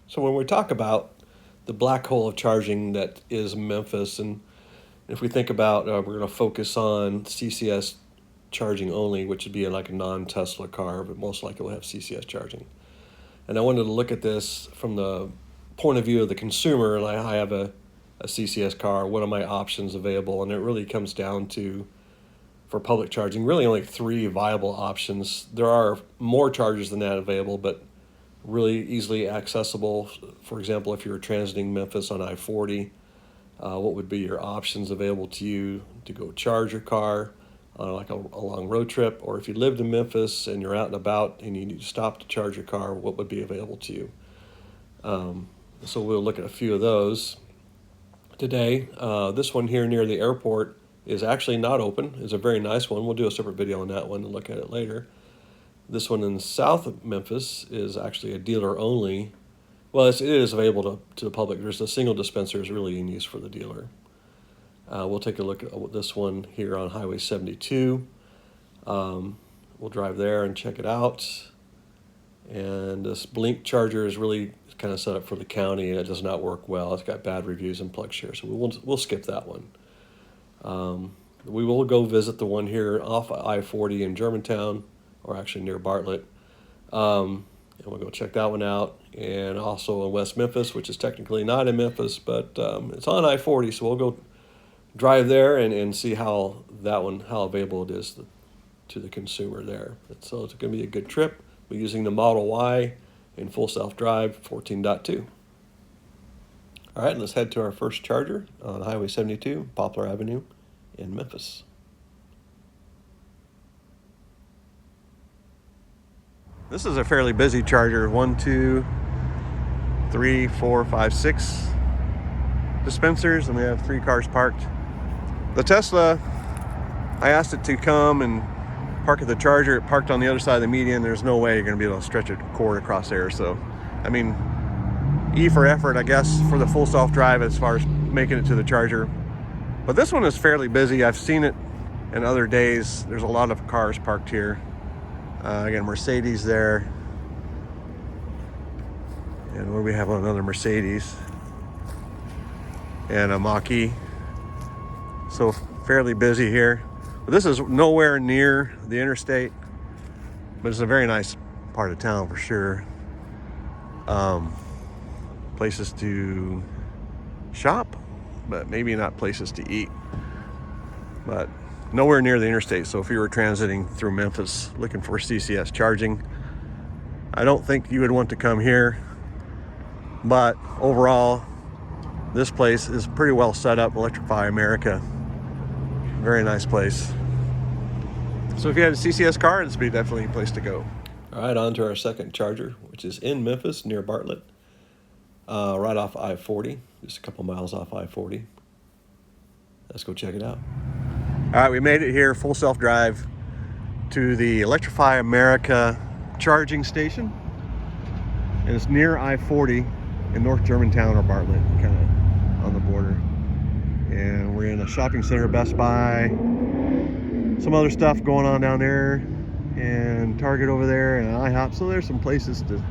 So when we talk about the black hole of charging that is Memphis, and if we think about, we're going to focus on CCS charging only, which would be like a non-Tesla car, but most likely will have CCS charging. And I wanted to look at this from the point of view of the consumer. Like, I have a CCS car. What are my options available? And it really comes down to, for public charging, really only three viable options. There are more chargers than that available, but really easily accessible. For example, if you were transiting Memphis on I-40, what would be your options available to you to go charge your car on like a long road trip? Or if you lived in Memphis and you're out and about and you need to stop to charge your car, what would be available to you? So we'll look at a few of those today. This one here near the airport is actually not open. It's a very nice one. We'll do a separate video on that one and look at it later. This one in south of Memphis is actually a dealer only. Well, it is available to the public. There's a single dispenser is really in use for the dealer. We'll take a look at this one here on Highway 72. We'll drive there and check it out. And this Blink charger is really kind of set up for the county, and it does not work well. It's got bad reviews and PlugShare, so we'll skip that one. We will go visit the one here off I-40 in Germantown, or actually near Bartlett. And we'll go check that one out. And also in West Memphis, which is technically not in Memphis, but it's on I-40, so we'll go drive there and see how available it is to the consumer there. So it's going to be a good trip. We're using the Model Y in full self-drive 14.2. All right, let's head to our first charger on Highway 72, Poplar Avenue in Memphis. This is a fairly busy charger. 1, 2, 3, 4, 5, 6 dispensers, and we have 3 cars parked. The Tesla, I asked it to come and park at the charger. It parked on the other side of the median. There's no way you're going to be able to stretch a cord across there. So, I mean, E for effort, I guess, for the full self-drive as far as making it to the charger. But this one is fairly busy. I've seen it in other days. There's a lot of cars parked here. Again, Mercedes there. And what do we have on another Mercedes? And a Mach-E. So fairly busy here. But this is nowhere near the interstate, but it's a very nice part of town for sure. Places to shop, but maybe not places to eat. But nowhere near the interstate. So if you were transiting through Memphis looking for CCS charging, I don't think you would want to come here. But overall, this place is pretty well set up. Electrify America. Very nice place. So if you had a CCS car, this would be definitely a place to go. All right, on to our second charger, which is in Memphis near Bartlett, right off I-40, just a couple miles off I-40. Let's go check it out. All right, we made it here, full self-drive, to the Electrify America charging station. And it's near I-40 in North Germantown or Bartlett, kind of on the border. And we're in a shopping center, Best Buy, some other stuff going on down there, and Target over there, and IHOP. So there's some places to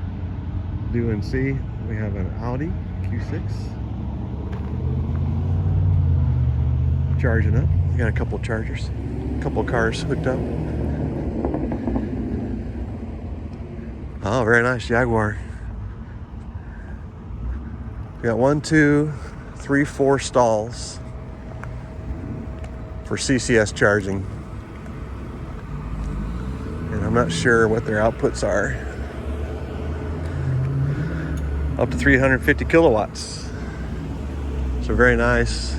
do and see. We have an Audi Q6 charging up. We got a couple chargers, a couple cars hooked up. Oh, very nice Jaguar. We got 1, 2, 3, 4 stalls for CCS charging. And I'm not sure what their outputs are. Up to 350 kilowatts. So very nice.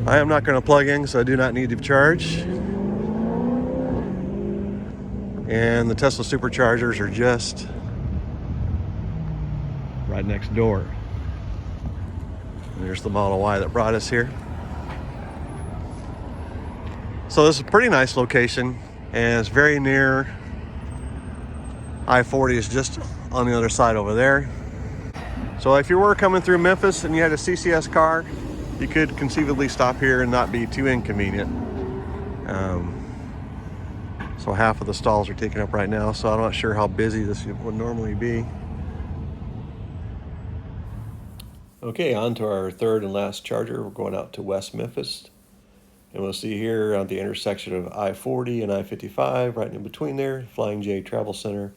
I am not going to plug in, so I do not need to charge. And the Tesla superchargers are just right next door. And there's the Model Y that brought us here. So this is a pretty nice location, and it's very near I-40 is just on the other side over there. So if you were coming through Memphis and you had a CCS car, you could conceivably stop here and not be too inconvenient. So half of the stalls are taken up right now, so I'm not sure how busy this would normally be. Okay, on to our third and last charger. We're going out to West Memphis. And we'll see here at the intersection of I-40 and I-55, right in between there, Flying J Travel Center,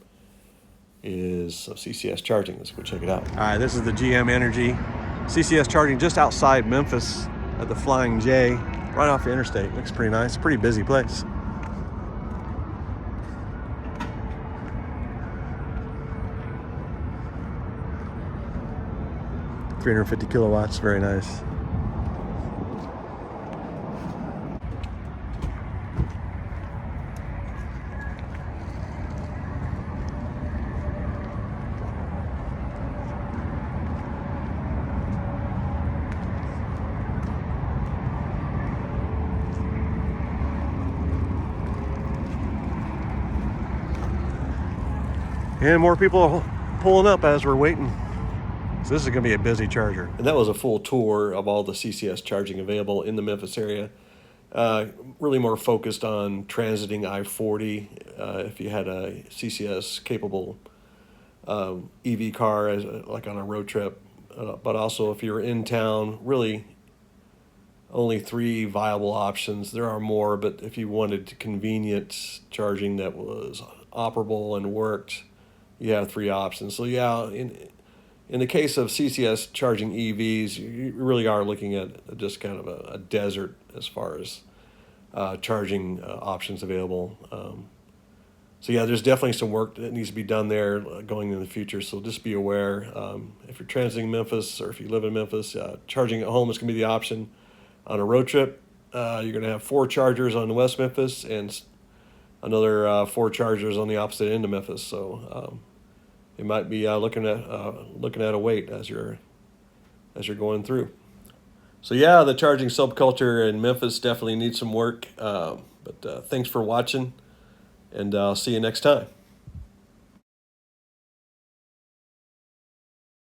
is CCS charging. Let's go check it out. All right, this is the GM Energy CCS charging just outside Memphis at the Flying J, right off the interstate. Looks pretty nice, pretty busy place. $350 kilowatts, very nice. And more people are pulling up as we're waiting. So this is going to be a busy charger. And that was a full tour of all the CCS charging available in the Memphis area. Really more focused on transiting I-40. If you had a CCS capable EV car, like on a road trip. But also if you're in town, really only 3 viable options. There are more, but if you wanted convenient charging that was operable and worked, you have 3 options. So yeah, in the case of CCS charging EVs, you really are looking at just kind of a desert as far as charging options available. So yeah, there's definitely some work that needs to be done there going in the future. So just be aware, if you're transiting Memphis or if you live in Memphis, charging at home is going to be the option. On a road trip, you're going to have 4 chargers on West Memphis and another 4 chargers on the opposite end of Memphis. So you might be looking at a wait as you're going through. So yeah, the charging subculture in Memphis definitely needs some work. But thanks for watching, and I'll see you next time.